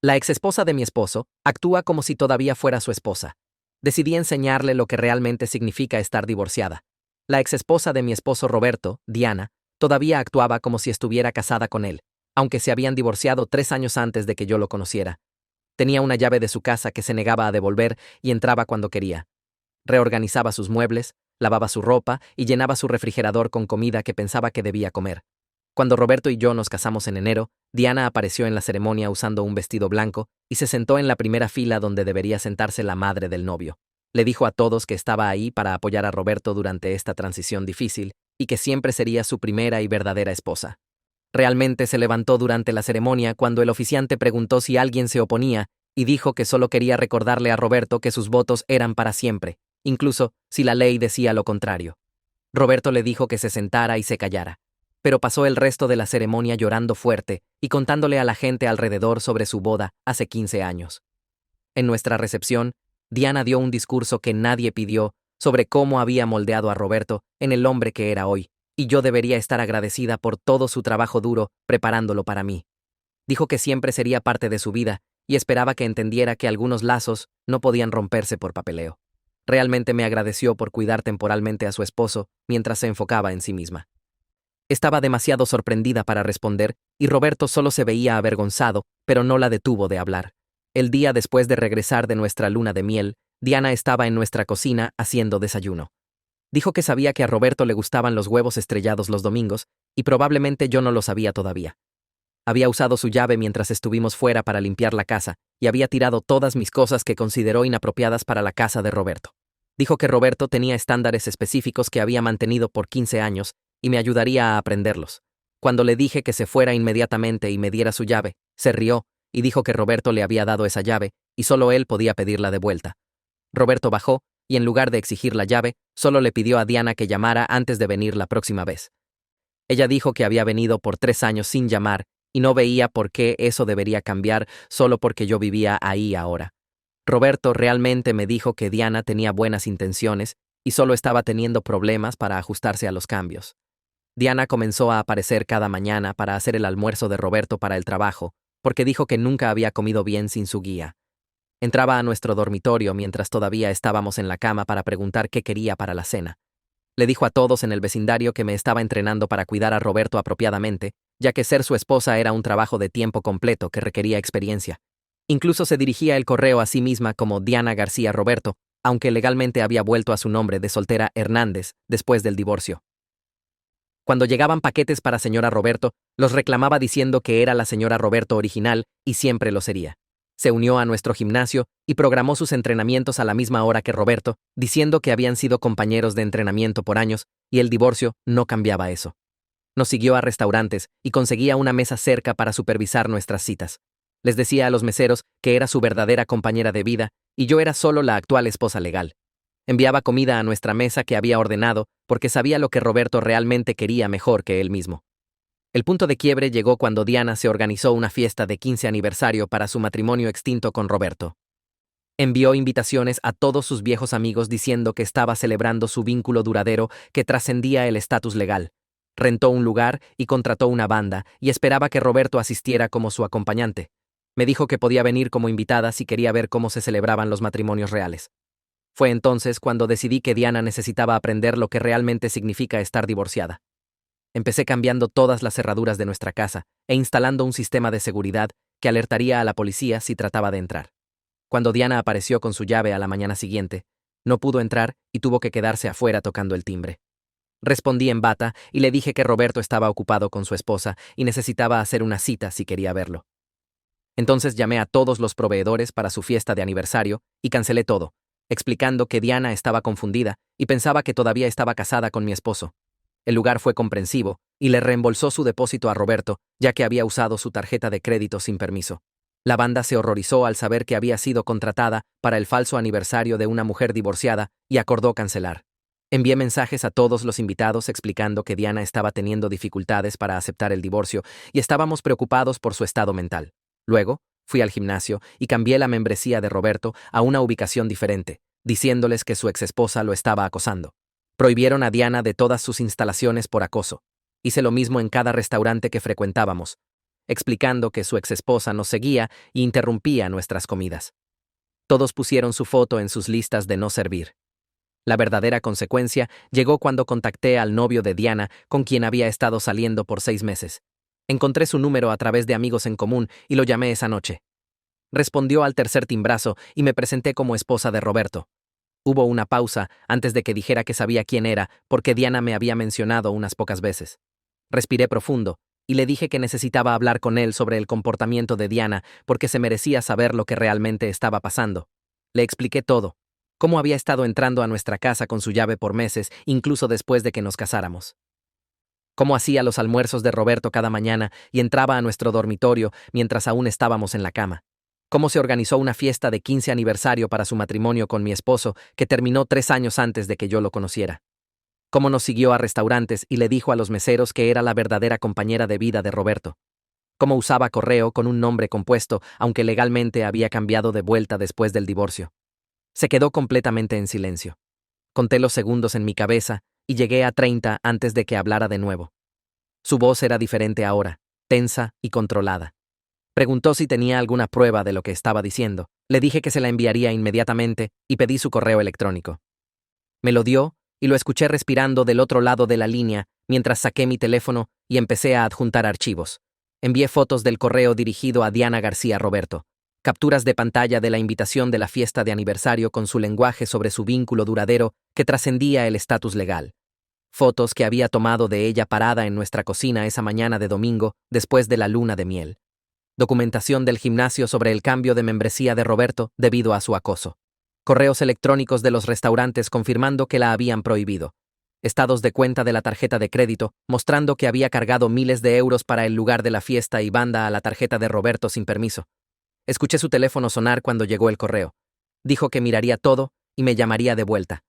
La exesposa de mi esposo actúa como si todavía fuera su esposa. Decidí enseñarle lo que realmente significa estar divorciada. La exesposa de mi esposo Roberto, Diana, todavía actuaba como si estuviera casada con él, aunque se habían divorciado 3 años antes de que yo lo conociera. Tenía una llave de su casa que se negaba a devolver y entraba cuando quería. Reorganizaba sus muebles, lavaba su ropa y llenaba su refrigerador con comida que pensaba que debía comer. Cuando Roberto y yo nos casamos en enero, Diana apareció en la ceremonia usando un vestido blanco y se sentó en la primera fila donde debería sentarse la madre del novio. Le dijo a todos que estaba ahí para apoyar a Roberto durante esta transición difícil y que siempre sería su primera y verdadera esposa. Realmente se levantó durante la ceremonia cuando el oficiante preguntó si alguien se oponía y dijo que solo quería recordarle a Roberto que sus votos eran para siempre, incluso si la ley decía lo contrario. Roberto le dijo que se sentara y se callara, pero pasó el resto de la ceremonia llorando fuerte y contándole a la gente alrededor sobre su boda hace 15 años. En nuestra recepción, Diana dio un discurso que nadie pidió sobre cómo había moldeado a Roberto en el hombre que era hoy, y yo debería estar agradecida por todo su trabajo duro preparándolo para mí. Dijo que siempre sería parte de su vida y esperaba que entendiera que algunos lazos no podían romperse por papeleo. Realmente me agradeció por cuidar temporalmente a su esposo mientras se enfocaba en sí misma. Estaba demasiado sorprendida para responder y Roberto solo se veía avergonzado, pero no la detuvo de hablar. El día después de regresar de nuestra luna de miel, Diana estaba en nuestra cocina haciendo desayuno. Dijo que sabía que a Roberto le gustaban los huevos estrellados los domingos y probablemente yo no lo sabía todavía. Había usado su llave mientras estuvimos fuera para limpiar la casa y había tirado todas mis cosas que consideró inapropiadas para la casa de Roberto. Dijo que Roberto tenía estándares específicos que había mantenido por 15 años y me ayudaría a aprenderlos. Cuando le dije que se fuera inmediatamente y me diera su llave, se rió y dijo que Roberto le había dado esa llave y solo él podía pedirla de vuelta. Roberto bajó y en lugar de exigir la llave, solo le pidió a Diana que llamara antes de venir la próxima vez. Ella dijo que había venido por 3 años sin llamar y no veía por qué eso debería cambiar solo porque yo vivía ahí ahora. Roberto realmente me dijo que Diana tenía buenas intenciones y solo estaba teniendo problemas para ajustarse a los cambios. Diana comenzó a aparecer cada mañana para hacer el almuerzo de Roberto para el trabajo, porque dijo que nunca había comido bien sin su guía. Entraba a nuestro dormitorio mientras todavía estábamos en la cama para preguntar qué quería para la cena. Le dijo a todos en el vecindario que me estaba entrenando para cuidar a Roberto apropiadamente, ya que ser su esposa era un trabajo de tiempo completo que requería experiencia. Incluso se dirigía el correo a sí misma como Diana García Roberto, aunque legalmente había vuelto a su nombre de soltera Hernández después del divorcio. Cuando llegaban paquetes para señora Roberto, los reclamaba diciendo que era la señora Roberto original y siempre lo sería. Se unió a nuestro gimnasio y programó sus entrenamientos a la misma hora que Roberto, diciendo que habían sido compañeros de entrenamiento por años y el divorcio no cambiaba eso. Nos siguió a restaurantes y conseguía una mesa cerca para supervisar nuestras citas. Les decía a los meseros que era su verdadera compañera de vida y yo era solo la actual esposa legal. Enviaba comida a nuestra mesa que había ordenado porque sabía lo que Roberto realmente quería mejor que él mismo. El punto de quiebre llegó cuando Diana se organizó una fiesta de 15 aniversario para su matrimonio extinto con Roberto. Envió invitaciones a todos sus viejos amigos diciendo que estaba celebrando su vínculo duradero que trascendía el estatus legal. Rentó un lugar y contrató una banda y esperaba que Roberto asistiera como su acompañante. Me dijo que podía venir como invitada si quería ver cómo se celebraban los matrimonios reales. Fue entonces cuando decidí que Diana necesitaba aprender lo que realmente significa estar divorciada. Empecé cambiando todas las cerraduras de nuestra casa e instalando un sistema de seguridad que alertaría a la policía si trataba de entrar. Cuando Diana apareció con su llave a la mañana siguiente, no pudo entrar y tuvo que quedarse afuera tocando el timbre. Respondí en bata y le dije que Roberto estaba ocupado con su esposa y necesitaba hacer una cita si quería verlo. Entonces llamé a todos los proveedores para su fiesta de aniversario y cancelé todo, explicando que Diana estaba confundida y pensaba que todavía estaba casada con mi esposo. El lugar fue comprensivo y le reembolsó su depósito a Roberto, ya que había usado su tarjeta de crédito sin permiso. La banda se horrorizó al saber que había sido contratada para el falso aniversario de una mujer divorciada y acordó cancelar. Envié mensajes a todos los invitados explicando que Diana estaba teniendo dificultades para aceptar el divorcio y estábamos preocupados por su estado mental. Luego, fui al gimnasio y cambié la membresía de Roberto a una ubicación diferente, diciéndoles que su exesposa lo estaba acosando. Prohibieron a Diana de todas sus instalaciones por acoso. Hice lo mismo en cada restaurante que frecuentábamos. explicando que su exesposa nos seguía y interrumpía nuestras comidas. Todos pusieron su foto en sus listas de no servir. La verdadera consecuencia llegó cuando contacté al novio de Diana, con quien había estado saliendo por 6 meses. Encontré su número a través de amigos en común y lo llamé esa noche. Respondió al tercer timbrazo y me presenté como esposa de Roberto. Hubo una pausa antes de que dijera que sabía quién era, porque Diana me había mencionado unas pocas veces. Respiré profundo y le dije que necesitaba hablar con él sobre el comportamiento de Diana porque se merecía saber lo que realmente estaba pasando. Le expliqué todo, cómo había estado entrando a nuestra casa con su llave por meses, incluso después de que nos casáramos. Cómo hacía los almuerzos de Roberto cada mañana y entraba a nuestro dormitorio mientras aún estábamos en la cama. Cómo se organizó una fiesta de 15 aniversario para su matrimonio con mi esposo, que terminó 3 años antes de que yo lo conociera. Cómo nos siguió a restaurantes y le dijo a los meseros que era la verdadera compañera de vida de Roberto. Cómo usaba correo con un nombre compuesto, aunque legalmente había cambiado de vuelta después del divorcio. Se quedó completamente en silencio. Conté los segundos en mi cabeza y llegué a 30 antes de que hablara de nuevo. Su voz era diferente ahora, tensa y controlada. Preguntó si tenía alguna prueba de lo que estaba diciendo. Le dije que se la enviaría inmediatamente y pedí su correo electrónico. Me lo dio y lo escuché respirando del otro lado de la línea mientras saqué mi teléfono y empecé a adjuntar archivos. Envié fotos del correo dirigido a Diana García Roberto, capturas de pantalla de la invitación de la fiesta de aniversario con su lenguaje sobre su vínculo duradero que trascendía el estatus legal. Fotos que había tomado de ella parada en nuestra cocina esa mañana de domingo después de la luna de miel. Documentación del gimnasio sobre el cambio de membresía de Roberto debido a su acoso. Correos electrónicos de los restaurantes confirmando que la habían prohibido. Estados de cuenta de la tarjeta de crédito mostrando que había cargado miles de euros para el lugar de la fiesta y banda a la tarjeta de Roberto sin permiso. Escuché su teléfono sonar cuando llegó el correo. Dijo que miraría todo y me llamaría de vuelta.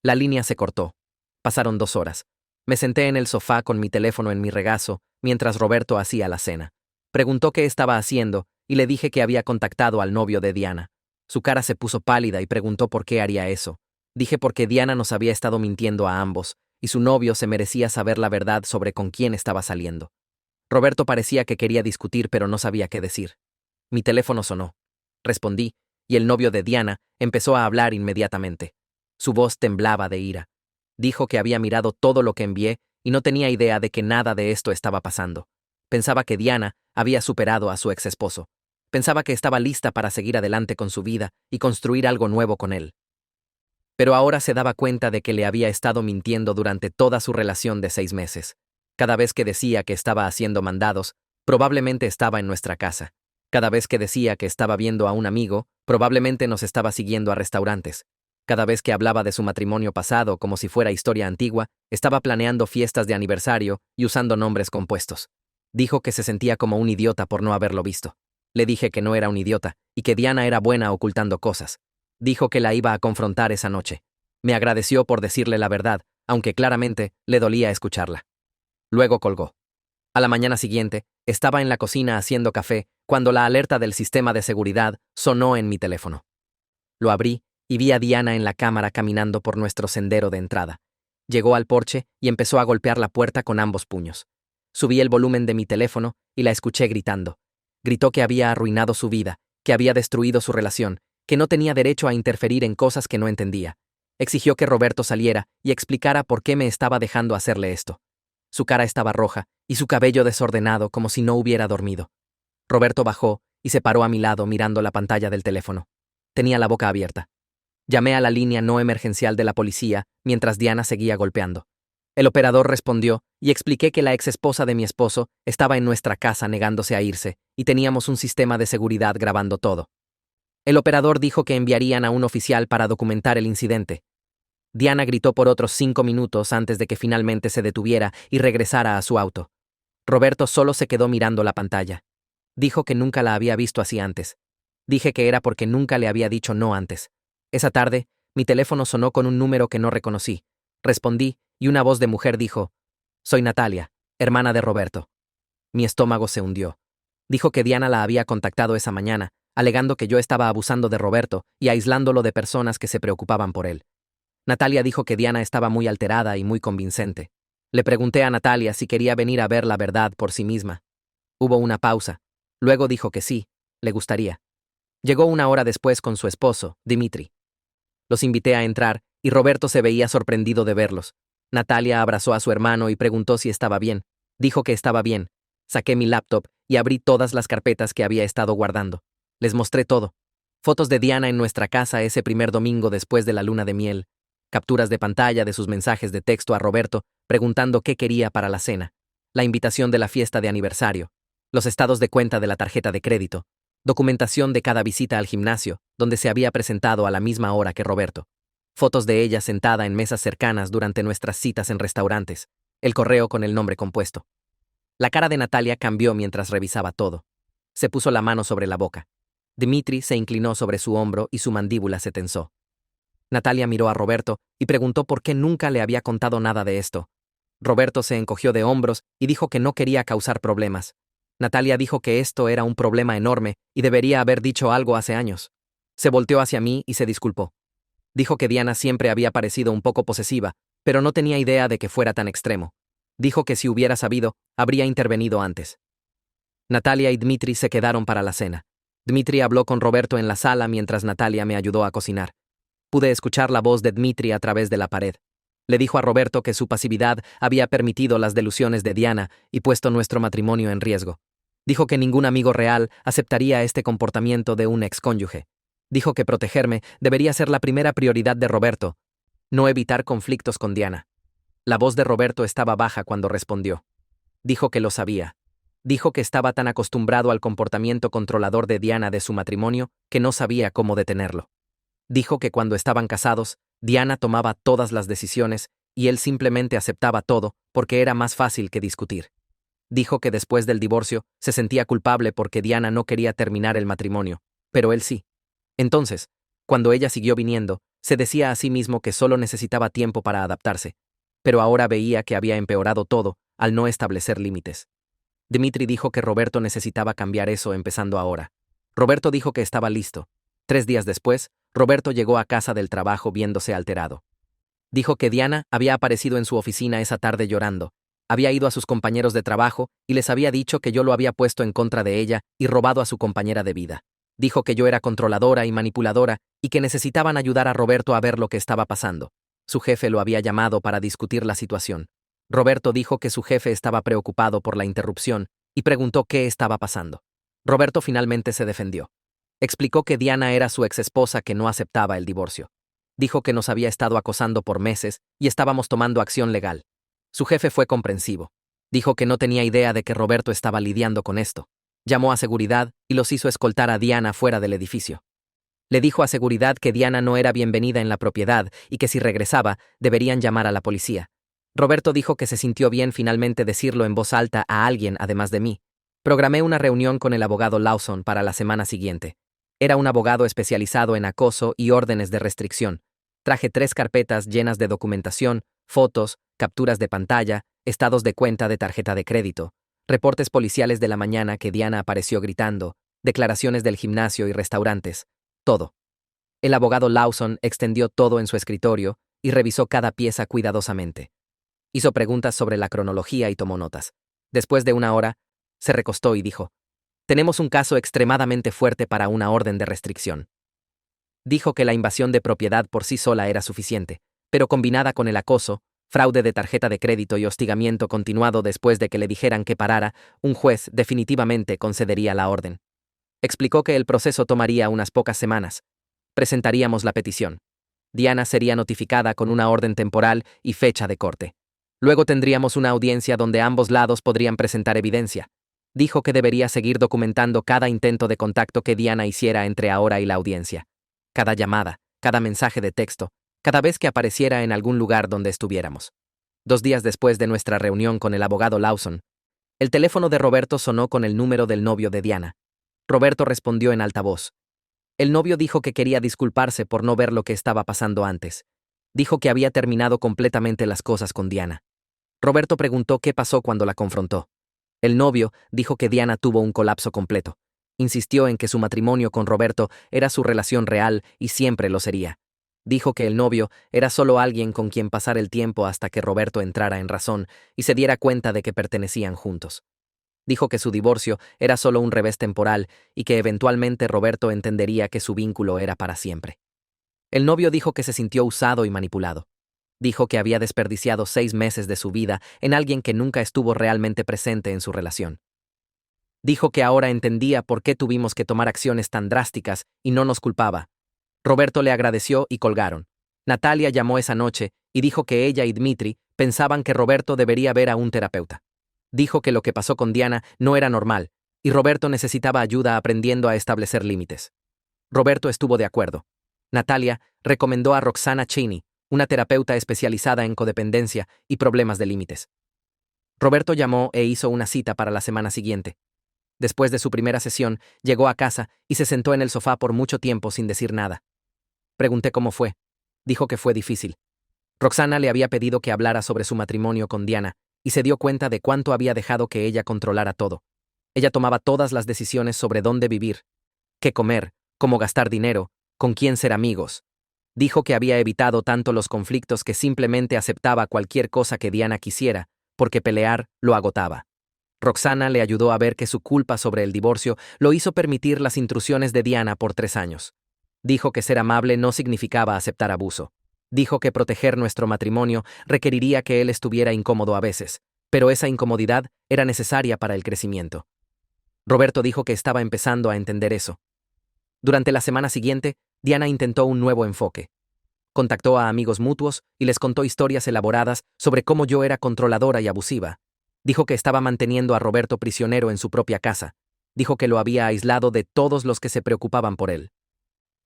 La línea se cortó. Pasaron 2 horas. Me senté en el sofá con mi teléfono en mi regazo mientras Roberto hacía la cena. Preguntó qué estaba haciendo y le dije que había contactado al novio de Diana. Su cara se puso pálida y preguntó por qué haría eso. Dije porque Diana nos había estado mintiendo a ambos y su novio se merecía saber la verdad sobre con quién estaba saliendo. Roberto parecía que quería discutir pero no sabía qué decir. Mi teléfono sonó. Respondí y el novio de Diana empezó a hablar inmediatamente. Su voz temblaba de ira. Dijo que había mirado todo lo que envié y no tenía idea de que nada de esto estaba pasando. Pensaba que Diana había superado a su exesposo. Pensaba que estaba lista para seguir adelante con su vida y construir algo nuevo con él. Pero ahora se daba cuenta de que le había estado mintiendo durante toda su relación de 6 meses. Cada vez que decía que estaba haciendo mandados, probablemente estaba en nuestra casa. Cada vez que decía que estaba viendo a un amigo, probablemente nos estaba siguiendo a restaurantes. Cada vez que hablaba de su matrimonio pasado como si fuera historia antigua, estaba planeando fiestas de aniversario y usando nombres compuestos. Dijo que se sentía como un idiota por no haberlo visto. Le dije que no era un idiota y que Diana era buena ocultando cosas. Dijo que la iba a confrontar esa noche. Me agradeció por decirle la verdad, aunque claramente le dolía escucharla. Luego colgó. A la mañana siguiente, estaba en la cocina haciendo café cuando la alerta del sistema de seguridad sonó en mi teléfono. Lo abrí y vi a Diana en la cámara caminando por nuestro sendero de entrada. Llegó al porche y empezó a golpear la puerta con ambos puños. Subí el volumen de mi teléfono y la escuché gritando. Gritó que había arruinado su vida, que había destruido su relación, que no tenía derecho a interferir en cosas que no entendía. Exigió que Roberto saliera y explicara por qué me estaba dejando hacerle esto. Su cara estaba roja y su cabello desordenado como si no hubiera dormido. Roberto bajó y se paró a mi lado mirando la pantalla del teléfono. Tenía la boca abierta. Llamé a la línea no emergencial de la policía mientras Diana seguía golpeando. El operador respondió y expliqué que la exesposa de mi esposo estaba en nuestra casa negándose a irse y teníamos un sistema de seguridad grabando todo. El operador dijo que enviarían a un oficial para documentar el incidente. Diana gritó por otros 5 minutos antes de que finalmente se detuviera y regresara a su auto. Roberto solo se quedó mirando la pantalla. Dijo que nunca la había visto así antes. Dije que era porque nunca le había dicho no antes. Esa tarde, mi teléfono sonó con un número que no reconocí. Respondí y una voz de mujer dijo: «Soy Natalia, hermana de Roberto». Mi estómago se hundió. Dijo que Diana la había contactado esa mañana, alegando que yo estaba abusando de Roberto y aislándolo de personas que se preocupaban por él. Natalia dijo que Diana estaba muy alterada y muy convincente. Le pregunté a Natalia si quería venir a ver la verdad por sí misma. Hubo una pausa. Luego dijo que sí, le gustaría. Llegó una hora después con su esposo, Dimitri. Los invité a entrar, y Roberto se veía sorprendido de verlos. Natalia abrazó a su hermano y preguntó si estaba bien. Dijo que estaba bien. Saqué mi laptop y abrí todas las carpetas que había estado guardando. Les mostré todo. Fotos de Diana en nuestra casa ese primer domingo después de la luna de miel. Capturas de pantalla de sus mensajes de texto a Roberto preguntando qué quería para la cena. La invitación de la fiesta de aniversario. Los estados de cuenta de la tarjeta de crédito. Documentación de cada visita al gimnasio, donde se había presentado a la misma hora que Roberto. Fotos de ella sentada en mesas cercanas durante nuestras citas en restaurantes. El correo con el nombre compuesto. La cara de Natalia cambió mientras revisaba todo. Se puso la mano sobre la boca. Dimitri se inclinó sobre su hombro y su mandíbula se tensó. Natalia miró a Roberto y preguntó por qué nunca le había contado nada de esto. Roberto se encogió de hombros y dijo que no quería causar problemas. Natalia dijo que esto era un problema enorme y debería haber dicho algo hace años. Se volteó hacia mí y se disculpó. Dijo que Diana siempre había parecido un poco posesiva, pero no tenía idea de que fuera tan extremo. Dijo que si hubiera sabido, habría intervenido antes. Natalia y Dmitri se quedaron para la cena. Dmitri habló con Roberto en la sala mientras Natalia me ayudó a cocinar. Pude escuchar la voz de Dmitri a través de la pared. Le dijo a Roberto que su pasividad había permitido las delusiones de Diana y puesto nuestro matrimonio en riesgo. Dijo que ningún amigo real aceptaría este comportamiento de un excónyuge. Dijo que protegerme debería ser la primera prioridad de Roberto, no evitar conflictos con Diana. La voz de Roberto estaba baja cuando respondió. Dijo que lo sabía. Dijo que estaba tan acostumbrado al comportamiento controlador de Diana de su matrimonio que no sabía cómo detenerlo. Dijo que cuando estaban casados, Diana tomaba todas las decisiones y él simplemente aceptaba todo porque era más fácil que discutir. Dijo que después del divorcio se sentía culpable porque Diana no quería terminar el matrimonio, pero él sí. Entonces, cuando ella siguió viniendo, se decía a sí mismo que solo necesitaba tiempo para adaptarse, pero ahora veía que había empeorado todo al no establecer límites. Dimitri dijo que Roberto necesitaba cambiar eso empezando ahora. Roberto dijo que estaba listo. 3 días después, Roberto llegó a casa del trabajo viéndose alterado. Dijo que Diana había aparecido en su oficina esa tarde llorando. Había ido a sus compañeros de trabajo y les había dicho que yo lo había puesto en contra de ella y robado a su compañera de vida. Dijo que yo era controladora y manipuladora y que necesitaban ayudar a Roberto a ver lo que estaba pasando. Su jefe lo había llamado para discutir la situación. Roberto dijo que su jefe estaba preocupado por la interrupción y preguntó qué estaba pasando. Roberto finalmente se defendió. Explicó que Diana era su exesposa que no aceptaba el divorcio. Dijo que nos había estado acosando por meses y estábamos tomando acción legal. Su jefe fue comprensivo. Dijo que no tenía idea de que Roberto estaba lidiando con esto. Llamó a seguridad y los hizo escoltar a Diana fuera del edificio. Le dijo a seguridad que Diana no era bienvenida en la propiedad y que si regresaba, deberían llamar a la policía. Roberto dijo que se sintió bien finalmente decirlo en voz alta a alguien además de mí. Programé una reunión con el abogado Lawson para la semana siguiente. Era un abogado especializado en acoso y órdenes de restricción. Traje 3 carpetas llenas de documentación, fotos, capturas de pantalla, estados de cuenta de tarjeta de crédito, reportes policiales de la mañana que Diana apareció gritando, declaraciones del gimnasio y restaurantes, todo. El abogado Lawson extendió todo en su escritorio y revisó cada pieza cuidadosamente. Hizo preguntas sobre la cronología y tomó notas. Después de 1 hora, se recostó y dijo: «Tenemos un caso extremadamente fuerte para una orden de restricción». Dijo que la invasión de propiedad por sí sola era suficiente, pero combinada con el acoso, fraude de tarjeta de crédito y hostigamiento continuado después de que le dijeran que parara, un juez definitivamente concedería la orden. Explicó que el proceso tomaría unas pocas semanas. Presentaríamos la petición. Diana sería notificada con una orden temporal y fecha de corte. Luego tendríamos una audiencia donde ambos lados podrían presentar evidencia. Dijo que debería seguir documentando cada intento de contacto que Diana hiciera entre ahora y la audiencia. Cada llamada, cada mensaje de texto, cada vez que apareciera en algún lugar donde estuviéramos. 2 días después de nuestra reunión con el abogado Lawson, el teléfono de Roberto sonó con el número del novio de Diana. Roberto respondió en alta voz. El novio dijo que quería disculparse por no ver lo que estaba pasando antes. Dijo que había terminado completamente las cosas con Diana. Roberto preguntó qué pasó cuando la confrontó. El novio dijo que Diana tuvo un colapso completo. Insistió en que su matrimonio con Roberto era su relación real y siempre lo sería. Dijo que el novio era solo alguien con quien pasar el tiempo hasta que Roberto entrara en razón y se diera cuenta de que pertenecían juntos. Dijo que su divorcio era solo un revés temporal y que eventualmente Roberto entendería que su vínculo era para siempre. El novio dijo que se sintió usado y manipulado. Dijo que había desperdiciado 6 meses de su vida en alguien que nunca estuvo realmente presente en su relación. Dijo que ahora entendía por qué tuvimos que tomar acciones tan drásticas y no nos culpaba. Roberto le agradeció y colgaron. Natalia llamó esa noche y dijo que ella y Dmitri pensaban que Roberto debería ver a un terapeuta. Dijo que lo que pasó con Diana no era normal y Roberto necesitaba ayuda aprendiendo a establecer límites. Roberto estuvo de acuerdo. Natalia recomendó a Roxana Cheney, una terapeuta especializada en codependencia y problemas de límites. Roberto llamó e hizo una cita para la semana siguiente. Después de su primera sesión, llegó a casa y se sentó en el sofá por mucho tiempo sin decir nada. Pregunté cómo fue. Dijo que fue difícil. Roxana le había pedido que hablara sobre su matrimonio con Diana y se dio cuenta de cuánto había dejado que ella controlara todo. Ella tomaba todas las decisiones sobre dónde vivir, qué comer, cómo gastar dinero, con quién ser amigos. Dijo que había evitado tanto los conflictos que simplemente aceptaba cualquier cosa que Diana quisiera, porque pelear lo agotaba. Roxana le ayudó a ver que su culpa sobre el divorcio lo hizo permitir las intrusiones de Diana por 3 años. Dijo que ser amable no significaba aceptar abuso. Dijo que proteger nuestro matrimonio requeriría que él estuviera incómodo a veces, pero esa incomodidad era necesaria para el crecimiento. Roberto dijo que estaba empezando a entender eso. Durante la semana siguiente, Diana intentó un nuevo enfoque. Contactó a amigos mutuos y les contó historias elaboradas sobre cómo yo era controladora y abusiva. Dijo que estaba manteniendo a Roberto prisionero en su propia casa. Dijo que lo había aislado de todos los que se preocupaban por él.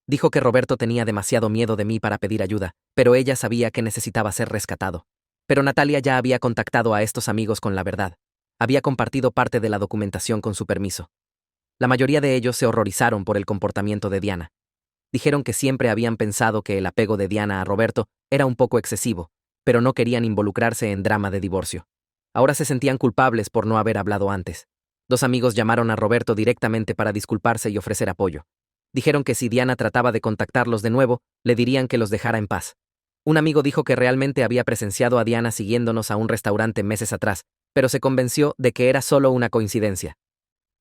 Dijo que Roberto tenía demasiado miedo de mí para pedir ayuda, pero ella sabía que necesitaba ser rescatado. Pero Natalia ya había contactado a estos amigos con la verdad. Había compartido parte de la documentación con su permiso. La mayoría de ellos se horrorizaron por el comportamiento de Diana. Dijeron que siempre habían pensado que el apego de Diana a Roberto era un poco excesivo, pero no querían involucrarse en drama de divorcio. Ahora se sentían culpables por no haber hablado antes. 2 amigos llamaron a Roberto directamente para disculparse y ofrecer apoyo. Dijeron que si Diana trataba de contactarlos de nuevo, le dirían que los dejara en paz. Un amigo dijo que realmente había presenciado a Diana siguiéndonos a un restaurante meses atrás, pero se convenció de que era solo una coincidencia.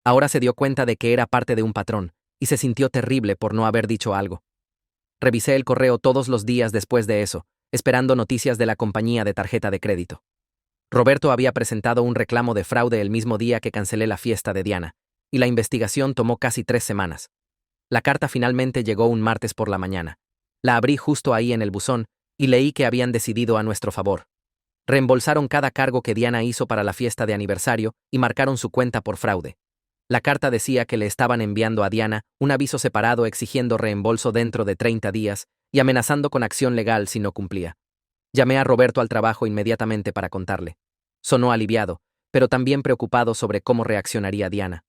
Ahora se dio cuenta de que era parte de un patrón, y se sintió terrible por no haber dicho algo. Revisé el correo todos los días después de eso, esperando noticias de la compañía de tarjeta de crédito. Roberto había presentado un reclamo de fraude el mismo día que cancelé la fiesta de Diana, y la investigación tomó casi 3 semanas. La carta finalmente llegó un martes por la mañana. La abrí justo ahí en el buzón y leí que habían decidido a nuestro favor. Reembolsaron cada cargo que Diana hizo para la fiesta de aniversario y marcaron su cuenta por fraude. La carta decía que le estaban enviando a Diana un aviso separado exigiendo reembolso dentro de 30 días y amenazando con acción legal si no cumplía. Llamé a Roberto al trabajo inmediatamente para contarle. Sonó aliviado, pero también preocupado sobre cómo reaccionaría Diana.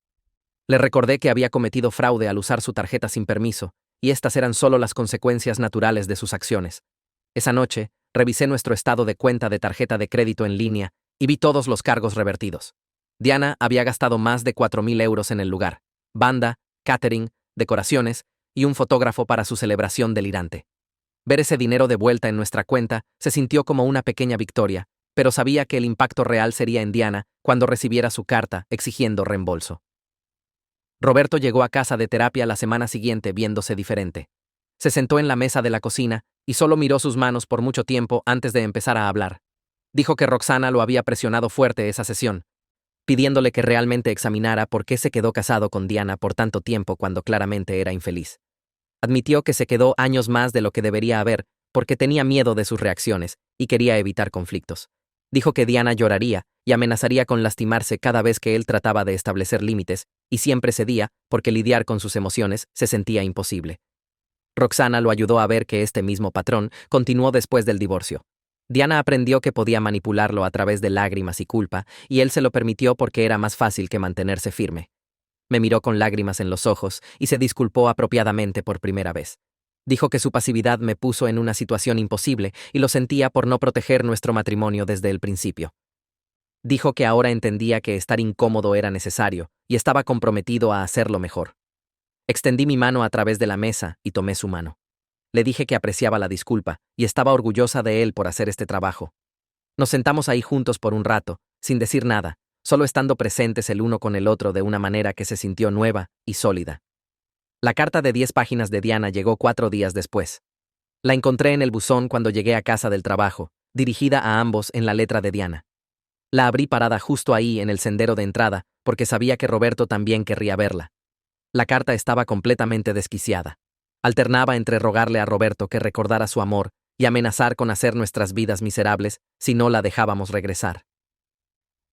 Le recordé que había cometido fraude al usar su tarjeta sin permiso, y estas eran solo las consecuencias naturales de sus acciones. Esa noche, revisé nuestro estado de cuenta de tarjeta de crédito en línea y vi todos los cargos revertidos. Diana había gastado más de 4.000 euros en el lugar: banda, catering, decoraciones y un fotógrafo para su celebración delirante. Ver ese dinero de vuelta en nuestra cuenta se sintió como una pequeña victoria, pero sabía que el impacto real sería en Diana cuando recibiera su carta exigiendo reembolso. Roberto llegó a casa de terapia la semana siguiente viéndose diferente. Se sentó en la mesa de la cocina y solo miró sus manos por mucho tiempo antes de empezar a hablar. Dijo que Roxana lo había presionado fuerte esa sesión, pidiéndole que realmente examinara por qué se quedó casado con Diana por tanto tiempo cuando claramente era infeliz. Admitió que se quedó años más de lo que debería haber porque tenía miedo de sus reacciones y quería evitar conflictos. Dijo que Diana lloraría y amenazaría con lastimarse cada vez que él trataba de establecer límites, y siempre cedía porque lidiar con sus emociones se sentía imposible. Roxana lo ayudó a ver que este mismo patrón continuó después del divorcio. Diana aprendió que podía manipularlo a través de lágrimas y culpa, y él se lo permitió porque era más fácil que mantenerse firme. Me miró con lágrimas en los ojos y se disculpó apropiadamente por primera vez. Dijo que su pasividad me puso en una situación imposible y lo sentía por no proteger nuestro matrimonio desde el principio. Dijo que ahora entendía que estar incómodo era necesario y estaba comprometido a hacerlo mejor. Extendí mi mano a través de la mesa y tomé su mano. Le dije que apreciaba la disculpa y estaba orgullosa de él por hacer este trabajo. Nos sentamos ahí juntos por un rato, sin decir nada, solo estando presentes el uno con el otro de una manera que se sintió nueva y sólida. La carta de 10 páginas de Diana llegó 4 días después. La encontré en el buzón cuando llegué a casa del trabajo, dirigida a ambos en la letra de Diana. La abrí parada justo ahí en el sendero de entrada, porque sabía que Roberto también querría verla. La carta estaba completamente desquiciada. Alternaba entre rogarle a Roberto que recordara su amor y amenazar con hacer nuestras vidas miserables si no la dejábamos regresar.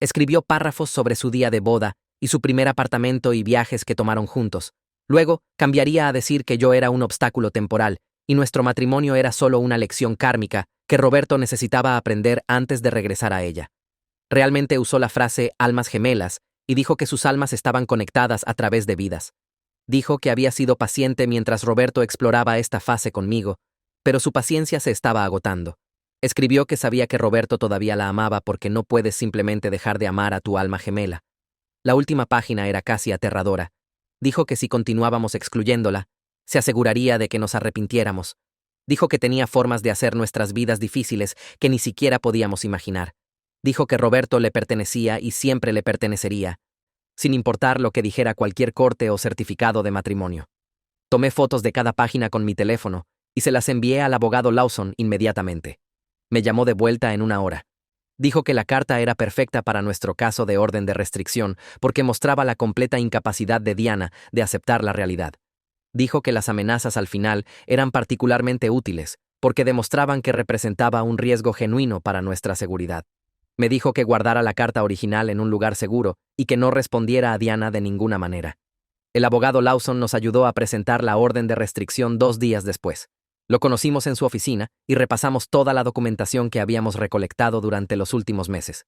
Escribió párrafos sobre su día de boda y su primer apartamento y viajes que tomaron juntos. Luego, cambiaría a decir que yo era un obstáculo temporal y nuestro matrimonio era solo una lección kármica que Roberto necesitaba aprender antes de regresar a ella. Realmente usó la frase almas gemelas y dijo que sus almas estaban conectadas a través de vidas. Dijo que había sido paciente mientras Roberto exploraba esta fase conmigo, pero su paciencia se estaba agotando. Escribió que sabía que Roberto todavía la amaba porque no puedes simplemente dejar de amar a tu alma gemela. La última página era casi aterradora. Dijo que si continuábamos excluyéndola, se aseguraría de que nos arrepintiéramos. Dijo que tenía formas de hacer nuestras vidas difíciles que ni siquiera podíamos imaginar. Dijo que Roberto le pertenecía y siempre le pertenecería, sin importar lo que dijera cualquier corte o certificado de matrimonio. Tomé fotos de cada página con mi teléfono y se las envié al abogado Lawson inmediatamente. Me llamó de vuelta en 1 hora. Dijo que la carta era perfecta para nuestro caso de orden de restricción porque mostraba la completa incapacidad de Diana de aceptar la realidad. Dijo que las amenazas al final eran particularmente útiles porque demostraban que representaba un riesgo genuino para nuestra seguridad. Me dijo que guardara la carta original en un lugar seguro y que no respondiera a Diana de ninguna manera. El abogado Lawson nos ayudó a presentar la orden de restricción 2 días después. Lo conocimos en su oficina y repasamos toda la documentación que habíamos recolectado durante los últimos meses.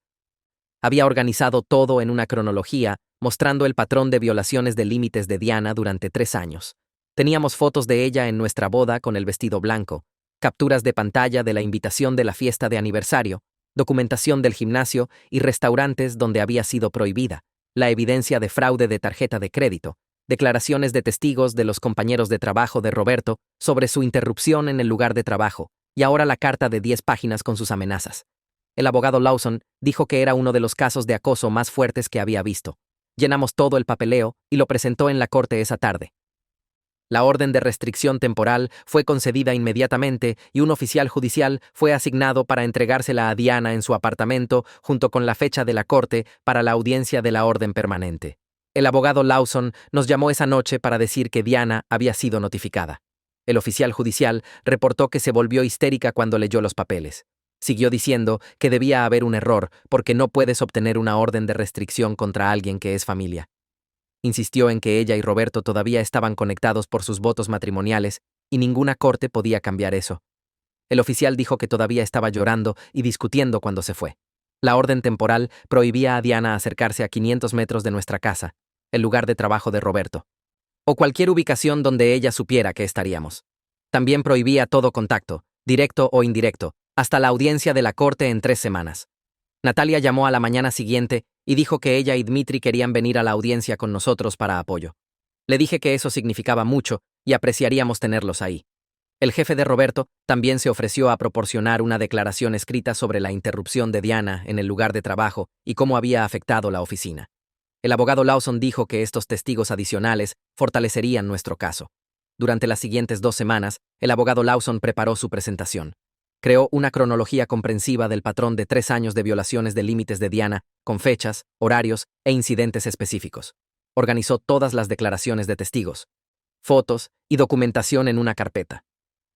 Había organizado todo en una cronología, mostrando el patrón de violaciones de límites de Diana durante 3 años. Teníamos fotos de ella en nuestra boda con el vestido blanco, capturas de pantalla de la invitación de la fiesta de aniversario, documentación del gimnasio y restaurantes donde había sido prohibida, la evidencia de fraude de tarjeta de crédito, declaraciones de testigos de los compañeros de trabajo de Roberto sobre su interrupción en el lugar de trabajo, y ahora la carta de 10 páginas con sus amenazas. El abogado Lawson dijo que era uno de los casos de acoso más fuertes que había visto. Llenamos todo el papeleo y lo presentó en la corte esa tarde. La orden de restricción temporal fue concedida inmediatamente y un oficial judicial fue asignado para entregársela a Diana en su apartamento junto con la fecha de la corte para la audiencia de la orden permanente. El abogado Lawson nos llamó esa noche para decir que Diana había sido notificada. El oficial judicial reportó que se volvió histérica cuando leyó los papeles. Siguió diciendo que debía haber un error porque no puedes obtener una orden de restricción contra alguien que es familia. Insistió en que ella y Roberto todavía estaban conectados por sus votos matrimoniales y ninguna corte podía cambiar eso. El oficial dijo que todavía estaba llorando y discutiendo cuando se fue. La orden temporal prohibía a Diana acercarse a 500 metros de nuestra casa, el lugar de trabajo de Roberto, o cualquier ubicación donde ella supiera que estaríamos. También prohibía todo contacto, directo o indirecto, hasta la audiencia de la corte en 3 semanas. Natalia llamó a la mañana siguiente y dijo que ella y Dmitri querían venir a la audiencia con nosotros para apoyo. Le dije que eso significaba mucho y apreciaríamos tenerlos ahí. El jefe de Roberto también se ofreció a proporcionar una declaración escrita sobre la interrupción de Diana en el lugar de trabajo y cómo había afectado la oficina. El abogado Lawson dijo que estos testigos adicionales fortalecerían nuestro caso. Durante las siguientes 2 semanas, el abogado Lawson preparó su presentación. Creó una cronología comprensiva del patrón de 3 años de violaciones de límites de Diana, con fechas, horarios e incidentes específicos. Organizó todas las declaraciones de testigos, fotos y documentación en una carpeta.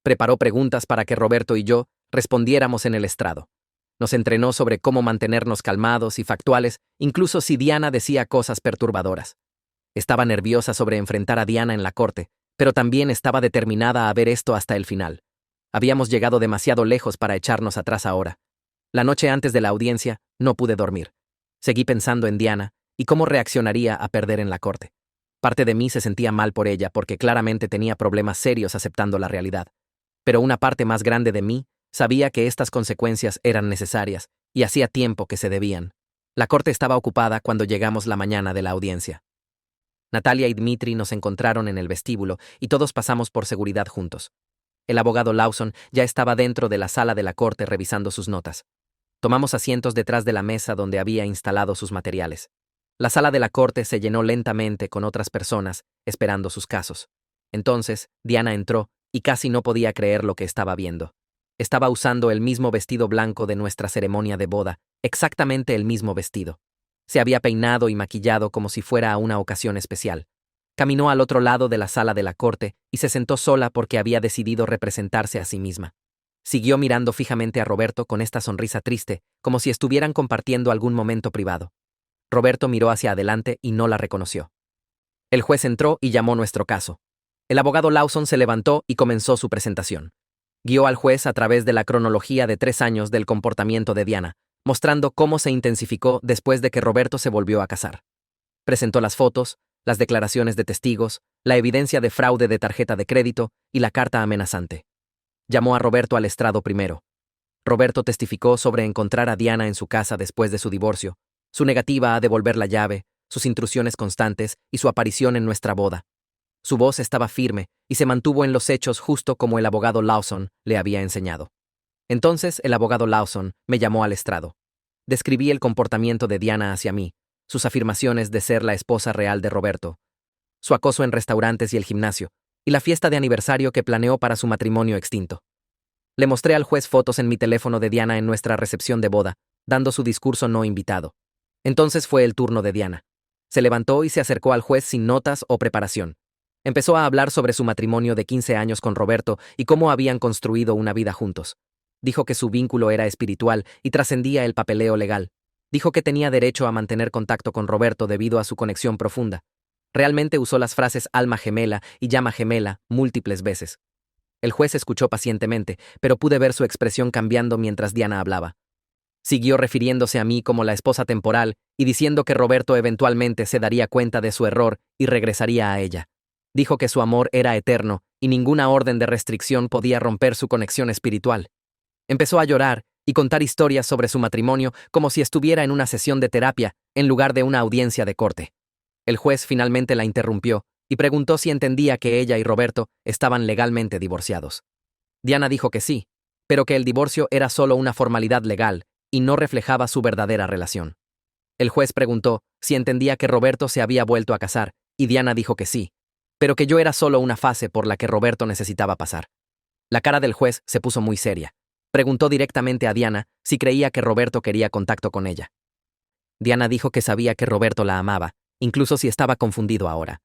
Preparó preguntas para que Roberto y yo respondiéramos en el estrado. Nos entrenó sobre cómo mantenernos calmados y factuales, incluso si Diana decía cosas perturbadoras. Estaba nerviosa sobre enfrentar a Diana en la corte, pero también estaba determinada a ver esto hasta el final. Habíamos llegado demasiado lejos para echarnos atrás ahora. La noche antes de la audiencia, no pude dormir. Seguí pensando en Diana y cómo reaccionaría a perder en la corte. Parte de mí se sentía mal por ella porque claramente tenía problemas serios aceptando la realidad. Pero una parte más grande de mí sabía que estas consecuencias eran necesarias y hacía tiempo que se debían. La corte estaba ocupada cuando llegamos la mañana de la audiencia. Natalia y Dmitri nos encontraron en el vestíbulo y todos pasamos por seguridad juntos. El abogado Lawson ya estaba dentro de la sala de la corte revisando sus notas. Tomamos asientos detrás de la mesa donde había instalado sus materiales. La sala de la corte se llenó lentamente con otras personas, esperando sus casos. Entonces, Diana entró y casi no podía creer lo que estaba viendo. Estaba usando el mismo vestido blanco de nuestra ceremonia de boda, exactamente el mismo vestido. Se había peinado y maquillado como si fuera a una ocasión especial. Caminó al otro lado de la sala de la corte y se sentó sola porque había decidido representarse a sí misma. Siguió mirando fijamente a Roberto con esta sonrisa triste, como si estuvieran compartiendo algún momento privado. Roberto miró hacia adelante y no la reconoció. El juez entró y llamó nuestro caso. El abogado Lawson se levantó y comenzó su presentación. Guió al juez a través de la cronología de 3 años del comportamiento de Diana, mostrando cómo se intensificó después de que Roberto se volvió a casar. Presentó las fotos, las declaraciones de testigos, la evidencia de fraude de tarjeta de crédito y la carta amenazante. Llamó a Roberto al estrado primero. Roberto testificó sobre encontrar a Diana en su casa después de su divorcio, su negativa a devolver la llave, sus intrusiones constantes y su aparición en nuestra boda. Su voz estaba firme y se mantuvo en los hechos justo como el abogado Lawson le había enseñado. Entonces el abogado Lawson me llamó al estrado. Describí el comportamiento de Diana hacia mí, sus afirmaciones de ser la esposa real de Roberto, su acoso en restaurantes y el gimnasio, y la fiesta de aniversario que planeó para su matrimonio extinto. Le mostré al juez fotos en mi teléfono de Diana en nuestra recepción de boda, dando su discurso no invitado. Entonces fue el turno de Diana. Se levantó y se acercó al juez sin notas o preparación. Empezó a hablar sobre su matrimonio de 15 años con Roberto y cómo habían construido una vida juntos. Dijo que su vínculo era espiritual y trascendía el papeleo legal. Dijo que tenía derecho a mantener contacto con Roberto debido a su conexión profunda. Realmente usó las frases alma gemela y llama gemela múltiples veces. El juez escuchó pacientemente, pero pude ver su expresión cambiando mientras Diana hablaba. Siguió refiriéndose a mí como la esposa temporal y diciendo que Roberto eventualmente se daría cuenta de su error y regresaría a ella. Dijo que su amor era eterno y ninguna orden de restricción podía romper su conexión espiritual. Empezó a llorar y contar historias sobre su matrimonio como si estuviera en una sesión de terapia en lugar de una audiencia de corte. El juez finalmente la interrumpió y preguntó si entendía que ella y Roberto estaban legalmente divorciados. Diana dijo que sí, pero que el divorcio era solo una formalidad legal y no reflejaba su verdadera relación. El juez preguntó si entendía que Roberto se había vuelto a casar y Diana dijo que sí, pero que yo era solo una fase por la que Roberto necesitaba pasar. La cara del juez se puso muy seria. Preguntó directamente a Diana si creía que Roberto quería contacto con ella. Diana dijo que sabía que Roberto la amaba, incluso si estaba confundido ahora.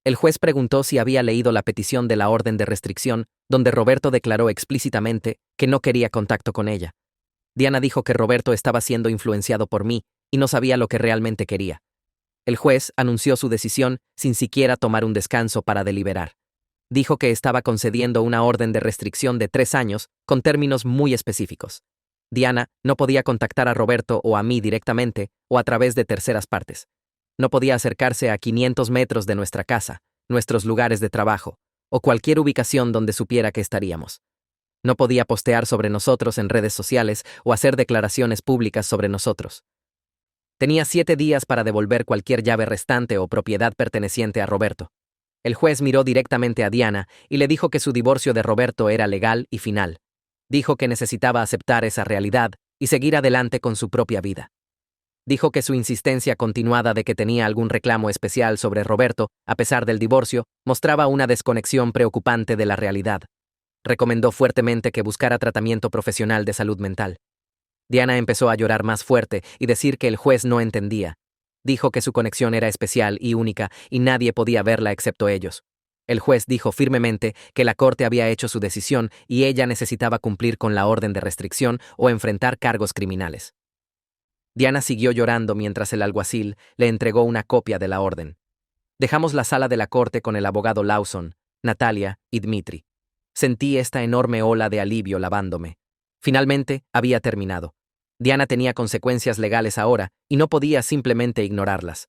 El juez preguntó si había leído la petición de la orden de restricción, donde Roberto declaró explícitamente que no quería contacto con ella. Diana dijo que Roberto estaba siendo influenciado por mí y no sabía lo que realmente quería. El juez anunció su decisión sin siquiera tomar un descanso para deliberar. Dijo que estaba concediendo una orden de restricción de 3 años con términos muy específicos. Diana no podía contactar a Roberto o a mí directamente o a través de terceras partes. No podía acercarse a 500 metros de nuestra casa, nuestros lugares de trabajo, o cualquier ubicación donde supiera que estaríamos. No podía postear sobre nosotros en redes sociales o hacer declaraciones públicas sobre nosotros. Tenía 7 días para devolver cualquier llave restante o propiedad perteneciente a Roberto. El juez miró directamente a Diana y le dijo que su divorcio de Roberto era legal y final. Dijo que necesitaba aceptar esa realidad y seguir adelante con su propia vida. Dijo que su insistencia continuada de que tenía algún reclamo especial sobre Roberto, a pesar del divorcio, mostraba una desconexión preocupante de la realidad. Recomendó fuertemente que buscara tratamiento profesional de salud mental. Diana empezó a llorar más fuerte y decir que el juez no entendía. Dijo que su conexión era especial y única y nadie podía verla excepto ellos. El juez dijo firmemente que la corte había hecho su decisión y ella necesitaba cumplir con la orden de restricción o enfrentar cargos criminales. Diana siguió llorando mientras el alguacil le entregó una copia de la orden. Dejamos la sala de la corte con el abogado Lawson, Natalia y Dmitri. Sentí esta enorme ola de alivio lavándome. Finalmente, había terminado. Diana tenía consecuencias legales ahora y no podía simplemente ignorarlas.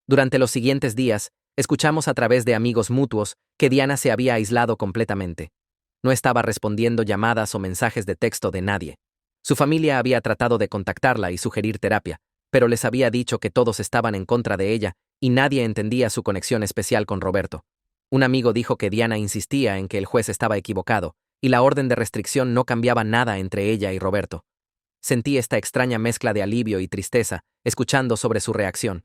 Durante los siguientes días, escuchamos a través de amigos mutuos que Diana se había aislado completamente. No estaba respondiendo llamadas o mensajes de texto de nadie. Su familia había tratado de contactarla y sugerir terapia, pero les había dicho que todos estaban en contra de ella y nadie entendía su conexión especial con Roberto. Un amigo dijo que Diana insistía en que el juez estaba equivocado y la orden de restricción no cambiaba nada entre ella y Roberto. Sentí esta extraña mezcla de alivio y tristeza, escuchando sobre su reacción.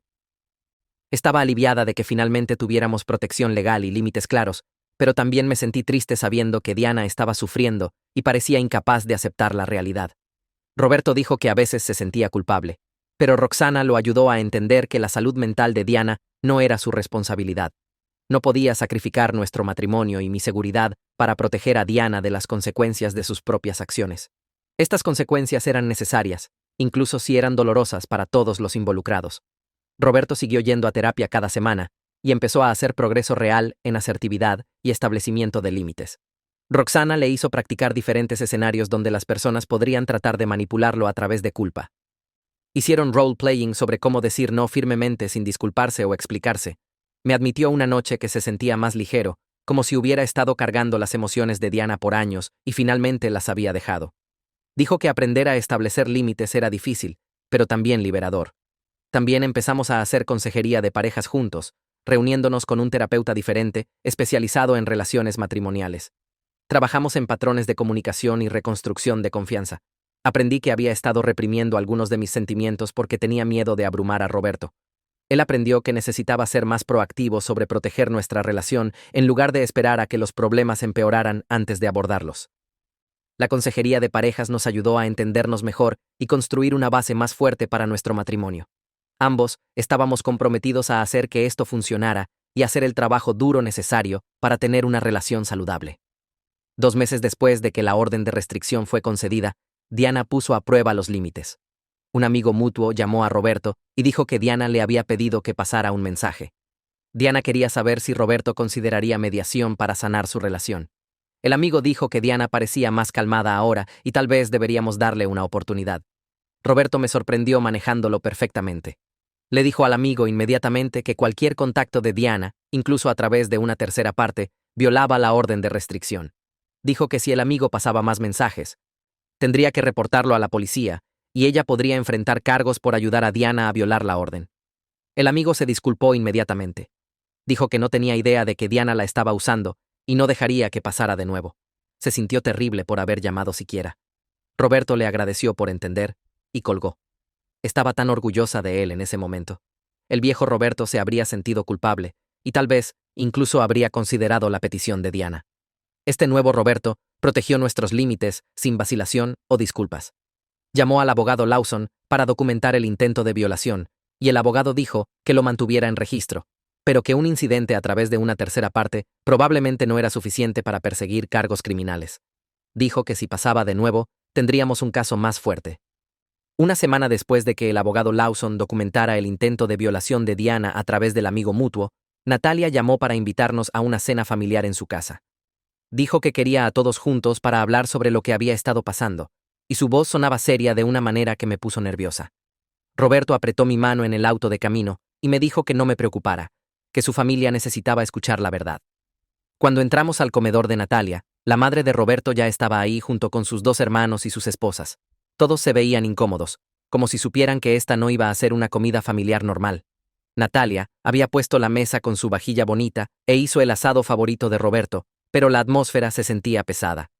Estaba aliviada de que finalmente tuviéramos protección legal y límites claros, pero también me sentí triste sabiendo que Diana estaba sufriendo y parecía incapaz de aceptar la realidad. Roberto dijo que a veces se sentía culpable, pero Roxana lo ayudó a entender que la salud mental de Diana no era su responsabilidad. No podía sacrificar nuestro matrimonio y mi seguridad para proteger a Diana de las consecuencias de sus propias acciones. Estas consecuencias eran necesarias, incluso si eran dolorosas para todos los involucrados. Roberto siguió yendo a terapia cada semana y empezó a hacer progreso real en asertividad y establecimiento de límites. Roxana le hizo practicar diferentes escenarios donde las personas podrían tratar de manipularlo a través de culpa. Hicieron role-playing sobre cómo decir no firmemente sin disculparse o explicarse. Me admitió una noche que se sentía más ligero, como si hubiera estado cargando las emociones de Diana por años y finalmente las había dejado. Dijo que aprender a establecer límites era difícil, pero también liberador. También empezamos a hacer consejería de parejas juntos, reuniéndonos con un terapeuta diferente, especializado en relaciones matrimoniales. Trabajamos en patrones de comunicación y reconstrucción de confianza. Aprendí que había estado reprimiendo algunos de mis sentimientos porque tenía miedo de abrumar a Roberto. Él aprendió que necesitaba ser más proactivo sobre proteger nuestra relación en lugar de esperar a que los problemas empeoraran antes de abordarlos. La consejería de parejas nos ayudó a entendernos mejor y construir una base más fuerte para nuestro matrimonio. Ambos estábamos comprometidos a hacer que esto funcionara y hacer el trabajo duro necesario para tener una relación saludable. 2 meses después de que la orden de restricción fue concedida, Diana puso a prueba los límites. Un amigo mutuo llamó a Roberto y dijo que Diana le había pedido que pasara un mensaje. Diana quería saber si Roberto consideraría mediación para sanar su relación. El amigo dijo que Diana parecía más calmada ahora y tal vez deberíamos darle una oportunidad. Roberto me sorprendió manejándolo perfectamente. Le dijo al amigo inmediatamente que cualquier contacto de Diana, incluso a través de una tercera parte, violaba la orden de restricción. Dijo que si el amigo pasaba más mensajes, tendría que reportarlo a la policía, y ella podría enfrentar cargos por ayudar a Diana a violar la orden. El amigo se disculpó inmediatamente. Dijo que no tenía idea de que Diana la estaba usando, y no dejaría que pasara de nuevo. Se sintió terrible por haber llamado siquiera. Roberto le agradeció por entender, y colgó. Estaba tan orgullosa de él en ese momento. El viejo Roberto se habría sentido culpable, y tal vez, incluso habría considerado la petición de Diana. Este nuevo Roberto protegió nuestros límites sin vacilación o disculpas. Llamó al abogado Lawson para documentar el intento de violación, y el abogado dijo que lo mantuviera en registro, pero que un incidente a través de una tercera parte probablemente no era suficiente para perseguir cargos criminales. Dijo que si pasaba de nuevo, tendríamos un caso más fuerte. Una semana después de que el abogado Lawson documentara el intento de violación de Diana a través del amigo mutuo, Natalia llamó para invitarnos a una cena familiar en su casa. Dijo que quería a todos juntos para hablar sobre lo que había estado pasando, y su voz sonaba seria de una manera que me puso nerviosa. Roberto apretó mi mano en el auto de camino y me dijo que no me preocupara, que su familia necesitaba escuchar la verdad. Cuando entramos al comedor de Natalia, la madre de Roberto ya estaba ahí junto con sus 2 hermanos y sus esposas. Todos se veían incómodos, como si supieran que esta no iba a ser una comida familiar normal. Natalia había puesto la mesa con su vajilla bonita e hizo el asado favorito de Roberto, pero la atmósfera se sentía pesada.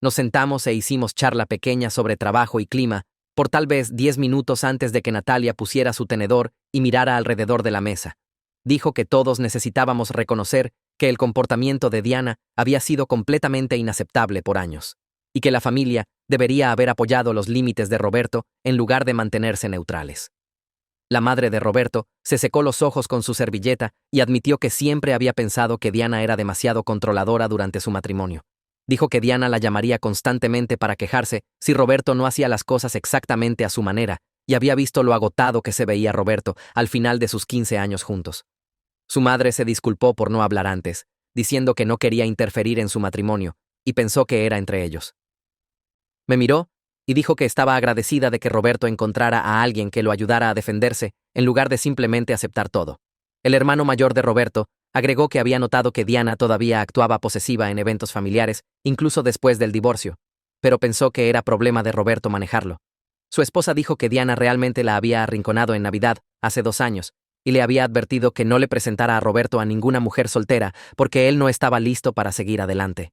Nos sentamos e hicimos charla pequeña sobre trabajo y clima, por tal vez 10 minutos antes de que Natalia pusiera su tenedor y mirara alrededor de la mesa. Dijo que todos necesitábamos reconocer que el comportamiento de Diana había sido completamente inaceptable por años, y que la familia debería haber apoyado los límites de Roberto en lugar de mantenerse neutrales. La madre de Roberto se secó los ojos con su servilleta y admitió que siempre había pensado que Diana era demasiado controladora durante su matrimonio. Dijo que Diana la llamaría constantemente para quejarse si Roberto no hacía las cosas exactamente a su manera, y había visto lo agotado que se veía Roberto al final de sus 15 años juntos. Su madre se disculpó por no hablar antes, diciendo que no quería interferir en su matrimonio, y pensó que era entre ellos. Me miró y dijo que estaba agradecida de que Roberto encontrara a alguien que lo ayudara a defenderse, en lugar de simplemente aceptar todo. El hermano mayor de Roberto agregó que había notado que Diana todavía actuaba posesiva en eventos familiares, incluso después del divorcio, pero pensó que era problema de Roberto manejarlo. Su esposa dijo que Diana realmente la había arrinconado en Navidad, hace 2 años, y le había advertido que no le presentara a Roberto a ninguna mujer soltera porque él no estaba listo para seguir adelante.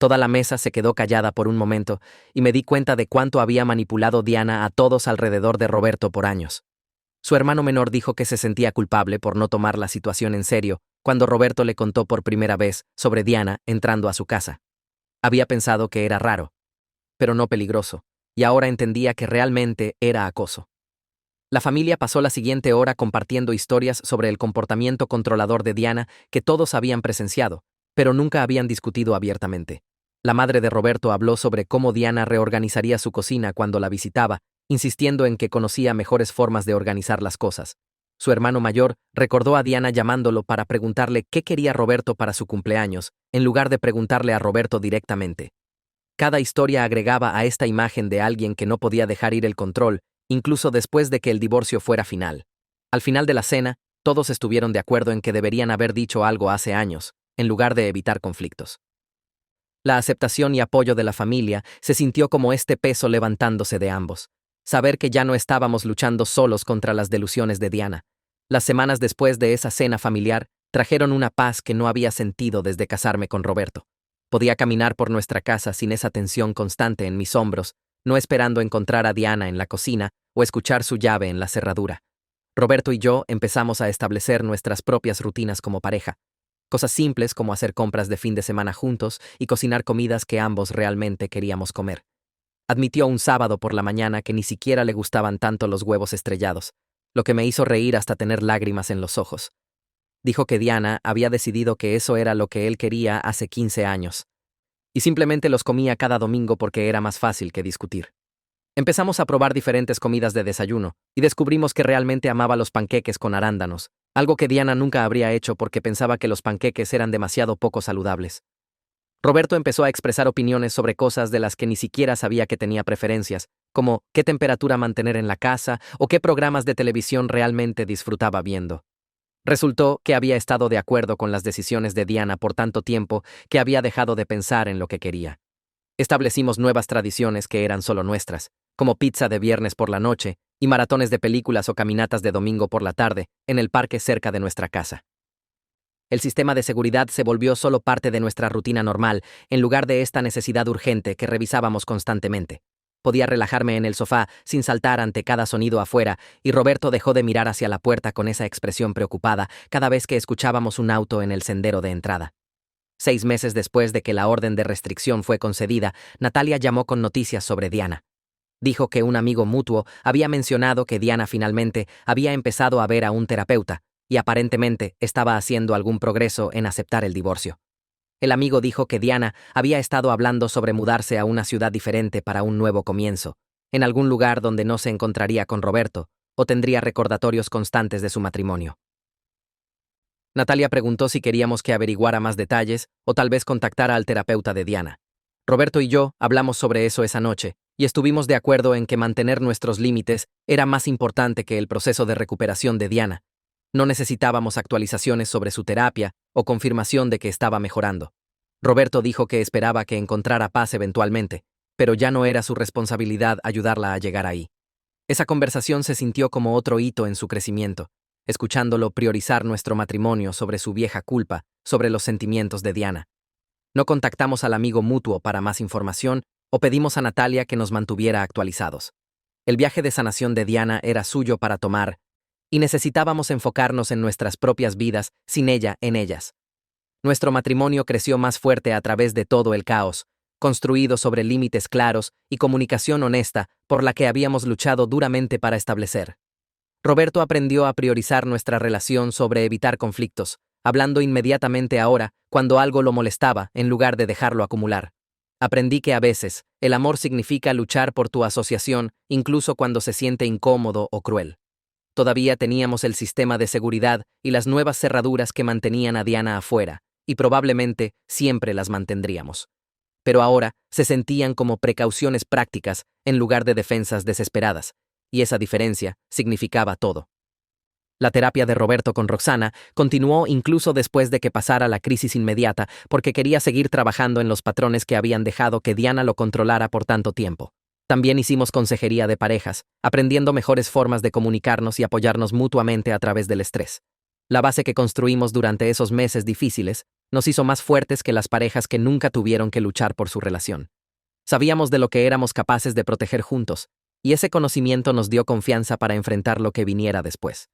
Toda la mesa se quedó callada por un momento y me di cuenta de cuánto había manipulado Diana a todos alrededor de Roberto por años. Su hermano menor dijo que se sentía culpable por no tomar la situación en serio cuando Roberto le contó por primera vez sobre Diana entrando a su casa. Había pensado que era raro, pero no peligroso, y ahora entendía que realmente era acoso. La familia pasó la siguiente hora compartiendo historias sobre el comportamiento controlador de Diana que todos habían presenciado, pero nunca habían discutido abiertamente. La madre de Roberto habló sobre cómo Diana reorganizaría su cocina cuando la visitaba, insistiendo en que conocía mejores formas de organizar las cosas. Su hermano mayor recordó a Diana llamándolo para preguntarle qué quería Roberto para su cumpleaños, en lugar de preguntarle a Roberto directamente. Cada historia agregaba a esta imagen de alguien que no podía dejar ir el control, incluso después de que el divorcio fuera final. Al final de la cena, todos estuvieron de acuerdo en que deberían haber dicho algo hace años, en lugar de evitar conflictos. La aceptación y apoyo de la familia se sintió como este peso levantándose de ambos. Saber que ya no estábamos luchando solos contra las delusiones de Diana. Las semanas después de esa cena familiar trajeron una paz que no había sentido desde casarme con Roberto. Podía caminar por nuestra casa sin esa tensión constante en mis hombros, no esperando encontrar a Diana en la cocina o escuchar su llave en la cerradura. Roberto y yo empezamos a establecer nuestras propias rutinas como pareja. Cosas simples como hacer compras de fin de semana juntos y cocinar comidas que ambos realmente queríamos comer. Admitió un sábado por la mañana que ni siquiera le gustaban tanto los huevos estrellados, lo que me hizo reír hasta tener lágrimas en los ojos. Dijo que Diana había decidido que eso era lo que él quería hace 15 años, y simplemente los comía cada domingo porque era más fácil que discutir. Empezamos a probar diferentes comidas de desayuno, y descubrimos que realmente amaba los panqueques con arándanos, algo que Diana nunca habría hecho porque pensaba que los panqueques eran demasiado poco saludables. Roberto empezó a expresar opiniones sobre cosas de las que ni siquiera sabía que tenía preferencias, como qué temperatura mantener en la casa o qué programas de televisión realmente disfrutaba viendo. Resultó que había estado de acuerdo con las decisiones de Diana por tanto tiempo que había dejado de pensar en lo que quería. Establecimos nuevas tradiciones que eran solo nuestras, como pizza de viernes por la noche y maratones de películas o caminatas de domingo por la tarde en el parque cerca de nuestra casa. El sistema de seguridad se volvió solo parte de nuestra rutina normal, en lugar de esta necesidad urgente que revisábamos constantemente. Podía relajarme en el sofá sin saltar ante cada sonido afuera, y Roberto dejó de mirar hacia la puerta con esa expresión preocupada cada vez que escuchábamos un auto en el sendero de entrada. 6 meses después de que la orden de restricción fue concedida, Natalia llamó con noticias sobre Diana. Dijo que un amigo mutuo había mencionado que Diana finalmente había empezado a ver a un terapeuta, y aparentemente estaba haciendo algún progreso en aceptar el divorcio. El amigo dijo que Diana había estado hablando sobre mudarse a una ciudad diferente para un nuevo comienzo, en algún lugar donde no se encontraría con Roberto, o tendría recordatorios constantes de su matrimonio. Natalia preguntó si queríamos que averiguara más detalles o tal vez contactara al terapeuta de Diana. Roberto y yo hablamos sobre eso esa noche, y estuvimos de acuerdo en que mantener nuestros límites era más importante que el proceso de recuperación de Diana. No necesitábamos actualizaciones sobre su terapia o confirmación de que estaba mejorando. Roberto dijo que esperaba que encontrara paz eventualmente, pero ya no era su responsabilidad ayudarla a llegar ahí. Esa conversación se sintió como otro hito en su crecimiento, escuchándolo priorizar nuestro matrimonio sobre su vieja culpa, sobre los sentimientos de Diana. No contactamos al amigo mutuo para más información o pedimos a Natalia que nos mantuviera actualizados. El viaje de sanación de Diana era suyo para tomar, y necesitábamos enfocarnos en nuestras propias vidas sin ella en ellas. Nuestro matrimonio creció más fuerte a través de todo el caos, construido sobre límites claros y comunicación honesta por la que habíamos luchado duramente para establecer. Roberto aprendió a priorizar nuestra relación sobre evitar conflictos, hablando inmediatamente ahora cuando algo lo molestaba en lugar de dejarlo acumular. Aprendí que a veces el amor significa luchar por tu asociación incluso cuando se siente incómodo o cruel. Todavía teníamos el sistema de seguridad y las nuevas cerraduras que mantenían a Diana afuera, y probablemente siempre las mantendríamos. Pero ahora se sentían como precauciones prácticas en lugar de defensas desesperadas, y esa diferencia significaba todo. La terapia de Roberto con Roxana continuó incluso después de que pasara la crisis inmediata porque quería seguir trabajando en los patrones que habían dejado que Diana lo controlara por tanto tiempo. También hicimos consejería de parejas, aprendiendo mejores formas de comunicarnos y apoyarnos mutuamente a través del estrés. La base que construimos durante esos meses difíciles Nos hizo más fuertes que las parejas que nunca tuvieron que luchar por su relación. Sabíamos de lo que éramos capaces de proteger juntos, y ese conocimiento nos dio confianza para enfrentar lo que viniera después.